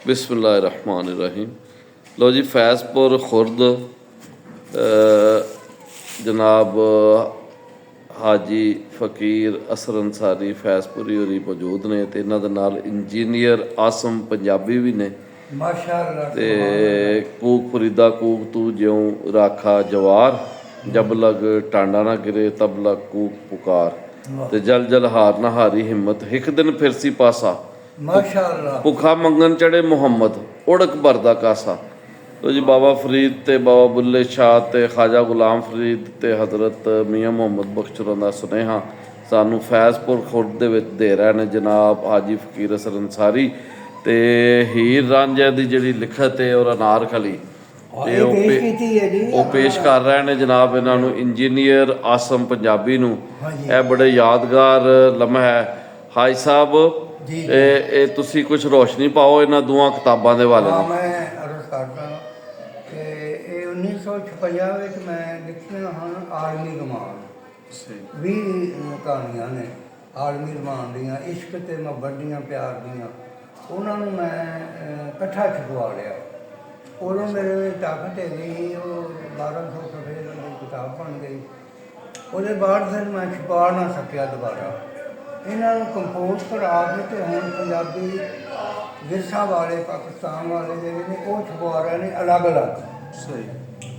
बिस्मिल्लाहिर्रहमानिर्रहीम। लो जी, फैज़पुर खुर्द जनाब हाजी फ़कीर असर अंसारी फैज़पुरी होरी मौजूद ने ते इन्हां दे नाल इंजीनियर आसम पंजाबी भी ने माशाअल्लाह ते कूक फरीदा कूक तू ज्यों राखा जवार जब लग टांडा ना गिरे तब लग कूक पुकार ते जल जल हार ना हारी हिम्मत हिक दिन फिरसी पासा माशाअल्लाह भुखा मंगन चढ़े मुहम्मद उड़क भरदा कासा। तो जी बाबा फरीद ते बाबा बुल्ले शाह ते ख्वाजा गुलाम फरीद ते हज़रत मियाँ मुहम्मद बख्श होरां दा सुनेहा सानू फैज़पुर खुर्द दे विच दे रहे ने जनाब हाजी फ़कीर असर अंसारी ते हीर रांझे दी जिहड़ी लिखत है और अनारकली ते ਉਹ ਪੇਸ਼ ਕਰ ਰਹੇ ਨੇ जनाब इन्हां नू इंजीनियर आसम पंजाबी नू। ਇਹ बड़े यादगार लम्हा है हाजी साहब, ਇਹ ਤੁਸੀਂ ਕੁਝ ਰੋਸ਼ਨੀ ਪਾਓ ਇਹਨਾਂ ਦੋਵਾਂ ਕਿਤਾਬਾਂ ਦੇ ਬਾਰੇ। ਮੈਂ ਅਰਜ਼ ਕਰਦਾ ਕਿ ਇਹ 1956 ਵਿੱਚ ਮੈਂ ਲਿਖੀਆਂ ਹਨ ਆਲਮੀ ਰਮਾਨ। 20 ਕਹਾਣੀਆਂ ਨੇ ਆਲਮੀ ਰਮਾਨ ਦੀਆਂ, ਇਸ਼ਕ ਤੇ ਮੁਹੱਬਤ ਦੀਆਂ, ਪਿਆਰ ਦੀਆਂ। ਉਹਨਾਂ ਨੂੰ ਮੈਂ ਇਕੱਠਾ ਛਪਵਾ ਲਿਆ। ਉਦੋਂ ਮੇਰੇ ਤਾਕਤ ਹੈਗੀ, ਉਹ 1200 ਸਫ਼ੇ ਦੀ ਕਿਤਾਬ ਬਣ ਗਈ। ਉਹਦੇ ਬਾਅਦ ਫਿਰ ਮੈਂ ਛਪਾ ਨਾ ਸਕਿਆ ਦੁਬਾਰਾ। ਇਹਨਾਂ ਨੂੰ ਕੰਪੋਜ਼ ਕਰਾ ਕੇ ਤੇ ਹੁਣ ਪੰਜਾਬੀ ਵਿਰਸਾ ਵਾਲੇ ਪਾਕਿਸਤਾਨ ਵਾਲੇ ਜਿਹੜੇ ਨੇ ਉਹ ਛਪਵਾ ਰਹੇ ਨੇ ਅਲੱਗ ਅਲੱਗ। ਸਹੀ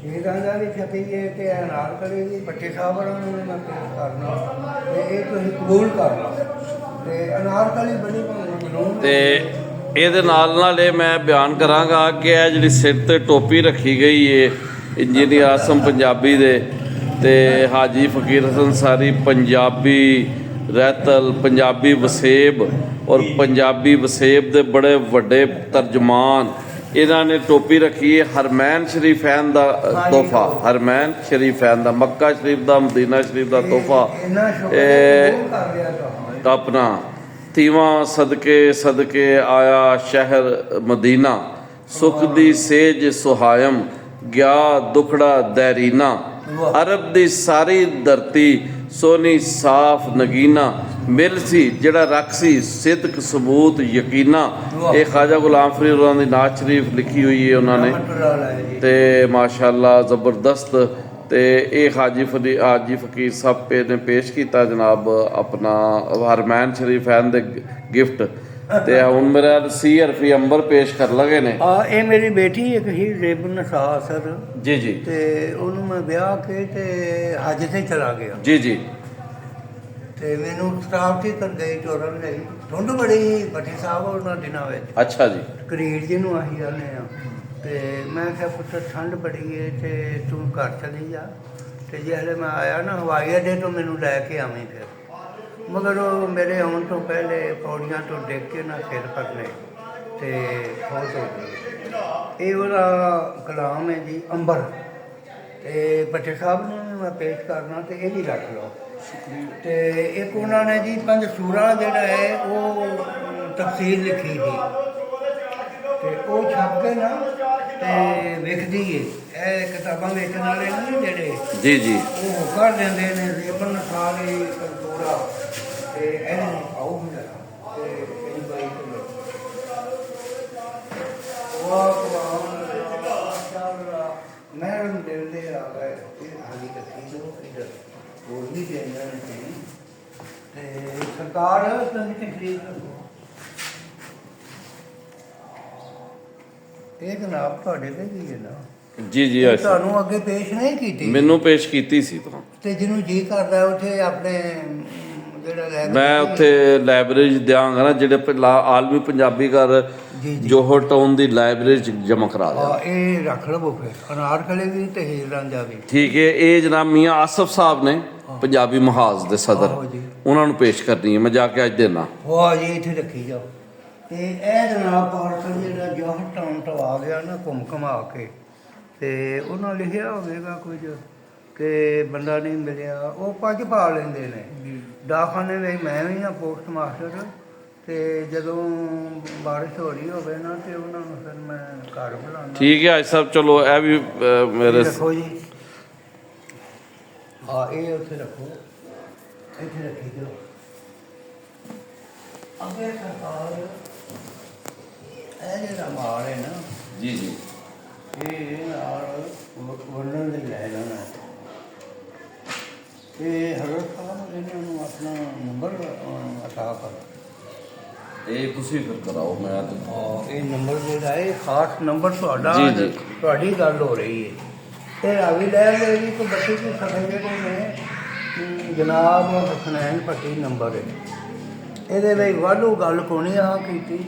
ਇਹ ਰਾਂਝਾ ਵੀ ਛਪੀ ਹੈ ਤੇ ਅਨਾਰਕਲੀ ਵੀ ਭੱਟੀ ਸਾਹਿਬ ਹੋਰਾਂ ਨੂੰ ਮੈਂ ਪੇਸ਼ ਕਰਨਾ ਤੇ ਇਹ ਤੁਸੀਂ ਕਬੂਲ ਕਰਨਾ। ਤੇ ਅਨਾਰਕਲੀ ਬੜੀ ਮਜ਼ਲੂਮ ਤੇ ਇਹਦੇ ਨਾਲ ਇਹ ਮੈਂ ਬਿਆਨ ਕਰਾਂਗਾ ਕਿ ਇਹ ਜਿਹੜੀ ਸਿਰ ਤੇ ਟੋਪੀ ਰੱਖੀ ਗਈ ਹੈ ਇੰਜੀਨੀਅਰ ਆਸਮ ਪੰਜਾਬੀ ਦੇ ਤੇ ਹਾਜੀ ਫ਼ਕੀਰ ਹਸਨ ਅੰਸਾਰੀ ਪੰਜਾਬੀ ਰਹਿਤਲ, ਪੰਜਾਬੀ ਵਸੇਬ ਔਰ ਪੰਜਾਬੀ ਵਸੇਬ ਦੇ ਬੜੇ ਵੱਡੇ ਤਰਜਮਾਨ, ਇਹਨਾਂ ਨੇ ਟੋਪੀ ਰੱਖੀ ਹੈ ਹਰਮੈਨ ਸ਼ਰੀਫੈਨ ਦਾ ਤੋਹਫਾ। ਹਰਮੈਨ ਸ਼ਰੀਫੈਨ ਦਾ, ਮੱਕਾ ਸ਼ਰੀਫ ਦਾ, ਮਦੀਨਾ ਸ਼ਰੀਫ ਦਾ ਤੋਹਫਾ ਆਪਣਾ 30ਵਾਂ ਸਦਕੇ ਆਇਆ ਸ਼ਹਿਰ ਮਦੀਨਾ, ਸੁਖ ਦੀ ਸੇਜ ਸੁਹਾਇਮ ਗਿਆ ਦੁਖੜਾ ਦੈਰੀਨਾ, ਅਰਬ ਦੀ ਸਾਰੀ ਧਰਤੀ ਸੋਨੀ ਸਾਫ ਨਗੀਨਾ, ਮਿਲ ਸੀ ਜਿਹੜਾ ਰੱਖ ਸੀ ਸਿਦਕ ਸਬੂਤ ਯਕੀਨਾ। ਇਹ ख्वाजा गुलाम फरीद होरां दी नात शरीफ लिखी हुई है उन्होंने ते माशाअल्लाह ज़बरदस्त। तो ये हाजी फ़कीर साहब ने पेश किया जनाब अपना हरमैन शरीफैन दे गिफ्ट। ते हुण मेरा सी हरफी अंबर पेश कर लगे ने। ये मेरी बेटी एक ही ज़ेबुन्निसा असर जी जी ते उन्होंने मैं ब्याह के ते हज से चला गया जी जी ते मैनू सटावटी कर गई टोरन गई ठुंड बड़ी भट्टी साहब उन्होंने दिनों में। अच्छा जी करीड़ जिन्हों असीं आने ते मैं क्या पुत्र ठंड बड़ी है ते तू घर चली जा ते जिसले मैं आया ना हवाई अड्डे तो मैनू लैके आवीं फिर। मगर वो मेरे आने तो पहले पौड़ियां तो डिग के ना सिर फटने ते फौत हो गई। ये वाला कलाम है जी अंबर ते भट्टे साहब ने मैं पेश करना ते ये भी रख लो। ते एक उन्होंने जी 5 सूरा जिहड़ा है वो तफसीर लिखी थी ते वो छप के ना ते विकदी है। ਇਹ ਕਿਤਾਬਾਂ ਵੇਚਣ ਵਾਲੇ ਨੇ ਜਿਹੜੇ ਜੀ ਜੀ ਉਹ ਕਰ ਦਿੰਦੇ ਨੇ ਰੇਬਨ ਸਾਰੇ ਕੰਟੋਰਾ ਤੇ ਇਹਨੂੰ ਆਉ ਹੁੰਦਾ ਤੇ ਇਹ ਬਾਈ ਵਾਹ ਕੁਰਾਨ ਮਾਸ਼ਾਅੱਲਾ ਮਹਿਰਮ ਦਿੰਦੇ ਆ ਗਏ। ਇਹ ਹਾਲੀ ਕੱਤੀ ਜੋ ਇਧਰ ਹੋਰ ਵੀ ਦੇਣਾ ਨੇ ਤੇ ਸਰਕਾਰ ਸੰਗ ਤਕਰੀਰ ਇਹ ਜਨਾਬ ਤੁਹਾਡੇ ਤੇ ਕੀ ਹੈ ਨਾ ਜੀ ਜੀ ਤੁਹਾਨੂੰ ਅੱਗੇ ਪੇਸ਼ ਨਹੀਂ ਕੀਤੀ, ਮੈਨੂੰ ਪੇਸ਼ ਕੀਤੀ ਸੀ ਤਾਂ ਤੇ ਜਿਹਨੂੰ ਜੀ ਕਰਦਾ ਉੱਥੇ ਆਪਣੇ ਜਿਹੜਾ ਮੈਂ ਉੱਥੇ ਲਾਇਬ੍ਰੇਰੀ ਦਿਆਂਗਾ ਨਾ ਜਿਹੜੇ ਪਹਿਲਾਂ ਆਲਮੀ ਪੰਜਾਬੀ ਘਰ ਜੋਹਰ ਟਾਊਨ ਦੀ ਲਾਇਬ੍ਰੇਰੀ ਚ ਜਮ੍ਹਾਂ ਕਰਾ ਦੇ। ਇਹ ਰੱਖ ਲਵੋ ਫਿਰ ਅਨਾਰਕਲੀ ਵੀ ਤੇ ਹੀਰ ਰਾਂਝਾ ਵੀ। ਠੀਕ ਹੈ। ਇਹ ਜਨਾਬ ਮੀਆਂ ਆਸਫ ਸਾਹਿਬ ਨੇ ਪੰਜਾਬੀ ਮਹਾਜ਼ ਦੇ ਸਦਰ, ਉਹਨਾਂ ਨੂੰ ਪੇਸ਼ ਕਰਨੀ ਹੈ। ਮੈਂ ਜਾ ਕੇ ਅੱਜ ਦੇਣਾ। ਵਾਹ ਜੀ ਇੱਥੇ ਰੱਖੀ ਜਾਓ। ਤੇ ਇਹ ਜਨਾਬ ਪਾਰਸਲ ਜਿਹੜਾ ਜੋਹਰ ਟਾਊਨ ਤੋਂ ਆ ਗਿਆ ਨਾ ਘੁੰਮ ਘੁਮਾ ਕੇ ਤੇ ਉਹਨਾਂ ਲਿਖਿਆ ਹੋਵੇਗਾ ਕੁਝ ਕਿ ਬੰਦਾ ਨਹੀਂ ਮਿਲਿਆ, ਉਹ ਪੱਜ ਪਾ ਲੈਂਦੇ ਨੇ ਡਾਕਖਾਨੇ ਵਿੱਚ। ਮੈਂ ਵੀ ਹਾਂ ਪੋਸਟ ਮਾਸਟਰ ਤੇ ਜਦੋਂ ਬਾਰਿਸ਼ ਹੋ ਰਹੀ ਹੋਵੇ ਨਾ ਤੇ ਉਹਨਾਂ ਨੂੰ ਫਿਰ ਮੈਂ ਘਰ ਬੁਲਾਉਣਾ। ਠੀਕ ਹੈ ਅੱਜ ਸਾਹਿਬ, ਚਲੋ ਇਹ ਵੀ ਮੇਰੇ ਰੱਖੋ ਜੀ। ਹਾਂ ਇਹ ਉੱਥੇ ਰੱਖੋ, ਇੱਥੇ ਰੱਖੀ ਦਿਓ। ਅੱਗੇ ਸਰਕਾਰ ਇਹ ਜਿਹੜਾ ਮਾਲ ਹੈ ਨਾ, ਜੀ ਜੀ ਇਹ ਨਾਲ ਵੰਡਣ ਦੇ ਲੈ ਲੈਣਾ। ਇਹ ਹਜ਼ਰਤ ਸਾਹਿਬ ਇਹਨਾਂ ਨੂੰ ਆਪਣਾ ਨੰਬਰ ਅਤਾ ਕਰ। ਇਹ ਤੁਸੀਂ ਫਿਰ ਕਰਾਓ, ਮੈਂ ਇਹ ਨੰਬਰ ਜਿਹੜਾ ਹੈ ਖਾਸ ਨੰਬਰ ਤੁਹਾਡਾ, ਜੀ, ਜੀ। ਤੁਹਾਡੀ ਗੱਲ ਹੋ ਰਹੀ ਹੈ। ਤੇ ਰਾਵੀ ਲੈ ਲਈ ਕੋ ਬੱਚੇ ਦੇ ਸਫੇ ਜਿਹੜੇ ਨੇ ਜਨਾਬ ਹਸਨੈਨ ਭੱਟੀ ਨੰਬਰ ਹੈ। ਇਹਦੇ ਲਈ ਵਾਧੂ ਗੱਲ ਕੋਣੀ ਆ ਕੀਤੀ,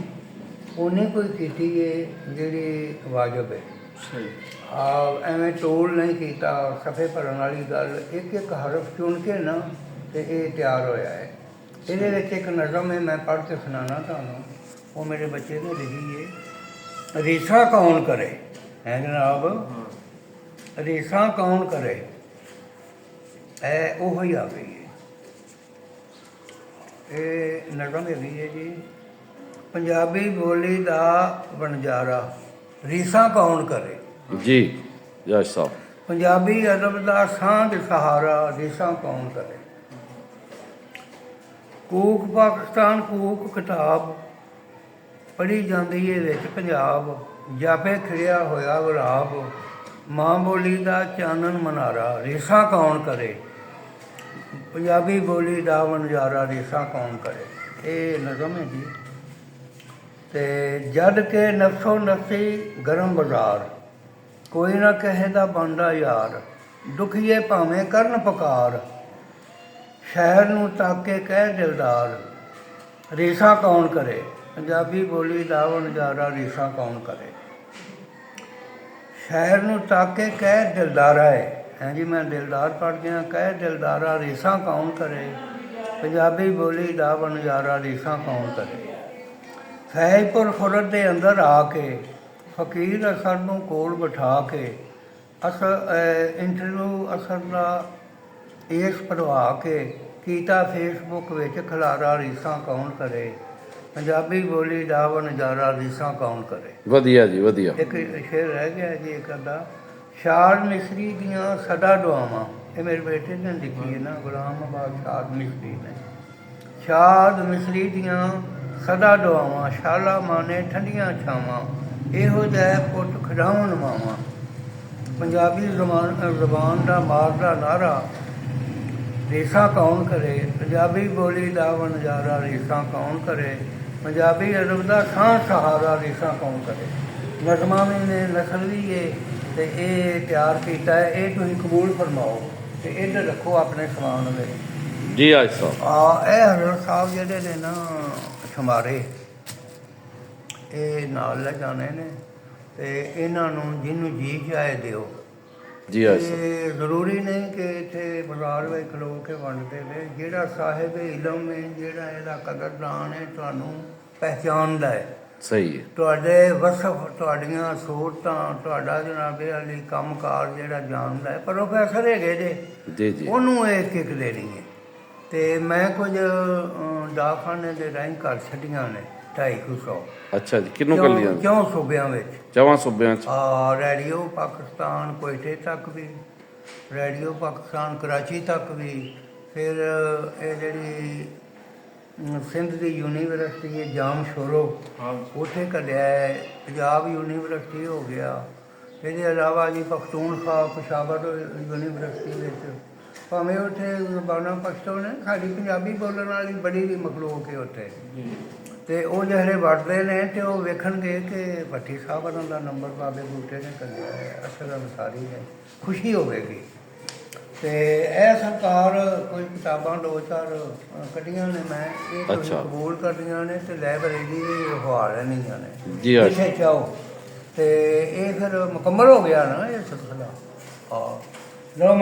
ਉਹਨੇ ਕੋਈ ਕੀਤੀ ਹੈ ਜਿਹੜੀ ਵਾਜਬ ਹੈ। ਸਹੀ ਐਵੇਂ ਟੋਲ ਨਹੀਂ ਕੀਤਾ। ਸਫੇ ਭਰਨ ਵਾਲੀ ਗੱਲ, ਇੱਕ ਇੱਕ ਹਰਫ ਚੁਣ ਕੇ ਨਾ ਤੇ ਇਹ ਤਿਆਰ ਹੋਇਆ ਹੈ। ਇਹਦੇ ਵਿੱਚ ਇੱਕ ਨਜ਼ਮ ਹੈ, ਮੈਂ ਪੜ੍ਹ ਕੇ ਸੁਣਾਉਣਾ ਤੁਹਾਨੂੰ। ਉਹ ਮੇਰੇ ਬੱਚੇ ਨੇ ਲਿਖੀ ਹੈ। ਰੀਸਾਂ ਕੌਣ ਕਰੇ ਹੈ ਜਨਾਬ, ਰੀਸਾਂ ਕੌਣ ਕਰੇ, ਇਹ ਉਹੀ ਆ ਗਈ ਹੈ। ਇਹ ਨਜ਼ਮ ਹੈਗੀ ਹੈ ਜੀ। ਪੰਜਾਬੀ ਬੋਲੀ ਦਾ ਵਣਜਾਰਾ ਰੀਸਾਂ ਕੌਣ ਕਰੇ। ਜੀ ਜੱਜ ਸਾਹਿਬ। ਪੰਜਾਬੀ ਅਦਬ ਦਾ ਸਾਂਝ ਸਹਾਰਾ ਰੀਸਾਂ ਕੌਣ ਕਰੇ। ਕੂਕ ਪਾਕਿਸਤਾਨ ਕੂਕ ਕਿਤਾਬ ਪੜ੍ਹੀ ਜਾਂਦੀ ਹੈ ਵਿੱਚ ਪੰਜਾਬ, ਜਾਪੇ ਖਿੜਿਆ ਹੋਇਆ ਗੁਲਾਬ, ਮਾਂ ਬੋਲੀ ਦਾ ਚਾਨਣ ਮਨਾਰਾ ਰੀਸਾਂ ਕੌਣ ਕਰੇ। ਪੰਜਾਬੀ ਬੋਲੀ ਦਾ ਵਣਜਾਰਾ ਰੀਸਾਂ ਕੌਣ ਕਰੇ, ਇਹ ਨਜ਼ਮ ਹੈ ਜੀ। ਤੇ ਜਦ ਕੇ ਨਫਸੋ ਨਫਸੀ ਗਰਮ ਬਾਜ਼ਾਰ, ਕੋਈ ਨਾ ਕਹੇ ਦਾ ਬਣਦਾ ਯਾਰ, ਦੁਖੀਏ ਭਾਵੇਂ ਕਰਨ ਪੁਕਾਰ, ਸ਼ਹਿਰ ਨੂੰ ਤੱਕ ਕੇ ਕਹਿ ਦਿਲਦਾਰ ਰੀਸਾਂ ਕੌਣ ਕਰੇ। ਪੰਜਾਬੀ ਬੋਲੀ ਦਾ ਵਣਜਾਰਾ ਰੀਸਾਂ ਕੌਣ ਕਰੇ। ਸ਼ਹਿਰ ਨੂੰ ਤੱਕ ਕੇ ਕਹਿ ਦਿਲਦਾਰਾ ਹੈ ਜੀ, ਮੈਂ ਦਿਲਦਾਰ ਪੜ੍ਹ ਗਿਆ। ਕਹਿ ਦਿਲਦਾਰਾ ਰੀਸਾਂ ਕੌਣ ਕਰੇ। ਪੰਜਾਬੀ ਬੋਲੀ ਦਾ ਵਣਜਾਰਾ ਰੀਸਾਂ ਕੌਣ ਕਰੇ। ਫੈਜ਼ਪੁਰ ਖੁਰਦ ਦੇ ਅੰਦਰ ਆ ਕੇ ਫਕੀਰ ਅਸਰ ਨੂੰ ਕੋਲ ਬਿਠਾ ਕੇ ਇੰਟਰਵਿਊ ਅਸਰ ਦਾ ਇਸ ਭਰਵਾ ਕੇ ਕੀਤਾ ਫੇਸਬੁੱਕ ਵਿੱਚ ਖਿਲਾਰਾ ਰੀਸਾਂ ਕੌਣ ਕਰੇ। ਪੰਜਾਬੀ ਬੋਲੀ ਦਾ ਵਣਜਾਰਾ ਰੀਸਾਂ ਕੌਣ ਕਰੇ। ਵਧੀਆ ਜੀ ਵਧੀਆ। ਇੱਕ ਸ਼ੇਰ ਰਹਿ ਗਿਆ ਜੀ ਇੱਕ ਅੱਧਾ। ਸ਼ਾਦ ਮਿਸਰੀ ਦੀਆਂ ਸਦਾ ਦੁਆਵਾਂ, ਇਹ ਮੇਰੇ ਬੇਟੇ ਨੇ ਲਿਖੀ ਹੈ ਨਾ, ਗੁਲਾਮ ਆਬਾਦ ਸ਼ਾਦ ਮਿਸਰੀ ਨੇ। ਸ਼ਾਦ ਮਿਸਰੀ ਦੀਆਂ ਸਦਾ ਦੁਆਵਾਂ, ਸ਼ਾਲਾ ਮਾਨੇ ਠੰਡੀਆਂ ਛਾਵਾਂ, ਇਹੋ ਜਿਹਾ ਪੁੱਤ ਖਿਡਾਉਣ ਮਾਵਾਂ। ਪੰਜਾਬੀ ਜ਼ਬਾਨ ਦਾ ਮਾਰਦਾ ਨਾਰਾ ਰੀਸਾਂ ਕੌਣ ਕਰੇ। ਪੰਜਾਬੀ ਬੋਲੀ ਦਾ ਵਣਜਾਰਾ ਰੀਸਾਂ ਕੌਣ ਕਰੇ। ਪੰਜਾਬੀ ਅਦਬ ਦਾ ਸਾਂਝ ਸਹਾਰਾ ਰੀਸਾਂ ਕੌਣ ਕਰੇ। ਨਜ਼ਮਾਂ ਵੀ ਨੇ, ਨਸਲ ਵੀ ਹੈ, ਅਤੇ ਇਹ ਤਿਆਰ ਕੀਤਾ ਹੈ। ਇਹ ਤੁਸੀਂ ਕਬੂਲ ਫਰਮਾਓ ਅਤੇ ਇੱਧਰ ਰੱਖੋ ਆਪਣੇ ਸਮਾਨ ਵਿੱਚ। ਜੀ ਅੱਜ ਸਾਹਿਬ। ਇਹ ਹਜ਼ਰਤ ਸਾਹਿਬ ਜਿਹੜੇ ਨੇ ਨਾ ਸ਼ਮਾਰੇ, ਇਹ ਨਾਲ ਲੈ ਜਾਣੇ ਨੇ ਅਤੇ ਇਹਨਾਂ ਨੂੰ ਜਿਹਨੂੰ ਜੀ ਚਾਹੇ ਦਿਓ। ਜੀ ਅੱਜ ਸਾਹਿਬ। ਇਹ ਜ਼ਰੂਰੀ ਨਹੀਂ ਕਿ ਇੱਥੇ ਬਾਜ਼ਾਰ ਵਿੱਚ ਖਲੋ ਕੇ ਵੰਡਦੇ ਨੇ। ਜਿਹੜਾ ਸਾਹਿਬ ਇਲਮ ਹੈ, ਜਿਹੜਾ ਇਹਦਾ ਕਦਰਦਾਨ ਹੈ, ਤੁਹਾਨੂੰ ਪਹਿਚਾਣਦਾ ਹੈ। ਸਹੀ ਹੈ। ਤੁਹਾਡੇ ਵਸਫ, ਤੁਹਾਡੀਆਂ ਸਹੂਲਤਾਂ, ਤੁਹਾਡਾ ਜਨਾਬੇ ਵਾਲੀ ਕੰਮਕਾਰ ਜਿਹੜਾ ਜਾਣਦਾ ਹੈ। ਪ੍ਰੋਫੈਸਰ ਹੈਗੇ ਜੇ, ਜੀ ਜੀ। ਉਹਨੂੰ ਇਹ ਕਿੱਕ ਦੇਣੀ ਹੈ। ਅਤੇ ਮੈਂ ਕੁਝ ਡਾਕਖਾਨੇ ਦੇ ਰਾਹੀਂ ਕਰ ਛੱਡੀਆਂ ਨੇ 250। ਅੱਛਾ ਜੀ। ਕਿਹਨੂੰ ਕਰ ਲਿਆ। 4 ਸੂਬਿਆਂ ਵਿੱਚ, 4 ਸੂਬਿਆਂ 'ਚ। ਰੇਡੀਓ ਪਾਕਿਸਤਾਨ ਕੋਇਟੇ ਤੱਕ ਵੀ, ਰੇਡੀਓ ਪਾਕਿਸਤਾਨ ਕਰਾਚੀ ਤੱਕ ਵੀ। ਫਿਰ ਇਹ ਜਿਹੜੀ ਸਿੰਧ ਦੀ ਯੂਨੀਵਰਸਿਟੀ ਹੈ ਜਾਮ ਸ਼ੋਰੋ, ਉੱਥੇ ਕੱਢਿਆ ਹੈ। ਪੰਜਾਬ ਯੂਨੀਵਰਸਿਟੀ ਹੋ ਗਿਆ। ਇਹਦੇ ਇਲਾਵਾ ਜੀ ਪਖਤੂਨਖਵਾ ਪਸ਼ਾਵਰ ਯੂਨੀਵਰਸਿਟੀ ਵਿੱਚ, ਭਾਵੇਂ ਉੱਥੇ ਜ਼ਬਾਨਾਂ ਪਸ਼ਤੋ ਨੇ, ਸਾਡੀ ਪੰਜਾਬੀ ਬੋਲਣ ਵਾਲੀ ਬੜੀ ਵੀ ਮਖਲੂਕ ਹੈ ਉੱਥੇ। ਅਤੇ ਉਹ ਜਿਹੜੇ ਵੜਦੇ ਨੇ ਅਤੇ ਉਹ ਵੇਖਣਗੇ ਕਿ ਭੱਟੀ ਸਾਹਿਬ ਉਹਨਾਂ ਦਾ ਨੰਬਰ ਬਾਬੇ ਬੂਟੇ ਨੇ ਕੱਢਿਆ ਹੈ, ਅਸਲ ਅਨਸਾਰੀ ਹੈ, ਖੁਸ਼ੀ ਹੋਵੇਗੀ। ਅਤੇ ਇਹ ਸਰਕਾਰ ਕੋਈ ਕਿਤਾਬਾਂ 2-4 ਕੱਢੀਆਂ ਨੇ, ਮੈਂ ਇਹ ਤੁਸੀਂ ਕਬੂਲ ਕਰਦੀਆਂ ਨੇ ਅਤੇ ਲਾਇਬ੍ਰੇਰੀ ਹਵਾ ਲੈਣੀਆਂ ਨੇ ਜਿੱਥੇ ਚਾਹੋ। ਅਤੇ ਇਹ ਫਿਰ ਮੁਕੰਮਲ ਹੋ ਗਿਆ ਨਾ ਇਹ ਸਿਲਸਿਲਾ। ਲਓ।